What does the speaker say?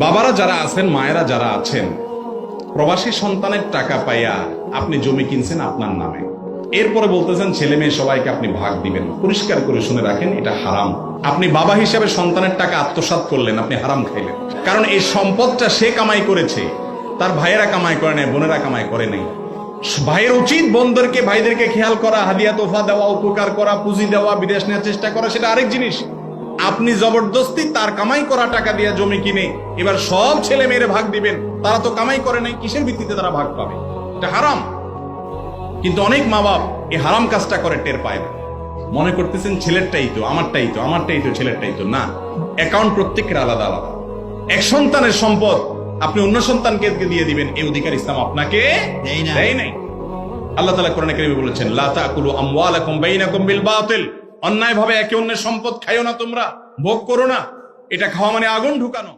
বাবারা যারা আছেন, মায়েরা যারা আছেন, প্রবাসী সন্তানের টাকা পাইয়া আপনি জমি কিনছেন আপনার নামে, এরপরে বলতেছেন ছেলে মেয়ে সবাইকে আপনি ভাগ দিবেন। পরিষ্কার করে শুনে রাখেন, এটা হারাম। আপনি বাবা হিসাবে সন্তানের টাকা আত্মসাৎ করলেন, আপনি হারাম খাইলেন। কারণ এই সম্পদটা সে কামাই করেছে, তার ভাইয়েরা কামাই করে নাই, বোনেরা কামাই করে নাই। ভাইয়ের উচিত বোনদেরকে, ভাইদেরকে খেয়াল করা, হাদিয়া তোফা দেওয়া, উপকার করা, পুঁজি দেওয়া, বিদেশ নেওয়ার চেষ্টা করা, সেটা আরেক জিনিস। আপনি জবরদস্তি তার কামাই করা টাকা দিয়ে জমি কিনে এবার সব ছেলে মেয়েরে ভাগ দিবেন। তারা তো কামাই করে নাই, কিসের ভিত্তিতে তারা ভাগ পাবে? এটা হারাম। কিন্তু অনেক মা বাপ এই হারাম কাজটা করে টের পায় না, মনে করতেছেন ছেলেরটাই তো, আমারটাই তো, আমারটাই তো, ছেলেরটাই তো। না, অ্যাকাউন্ট প্রত্যেকের আলাদা আলাদা। এক সন্তানের সম্পদ আপনি অন্য সন্তানকে দিয়ে দিবেন, এই অধিকার ইসলাম আপনাকে দেয় নাই। আল্লাহ তাআলা কোরআনে কারীমে বলেছেন, লা তাকুলু আমওয়ালাকুম বাইনাকুম বিল বাতিল। অন্যায় ভাবে একে অন্যের সম্পদ খাইও না, তোমরা ভোগ করো না। এটা খাওয়া মানে আগুন ঢুকানো।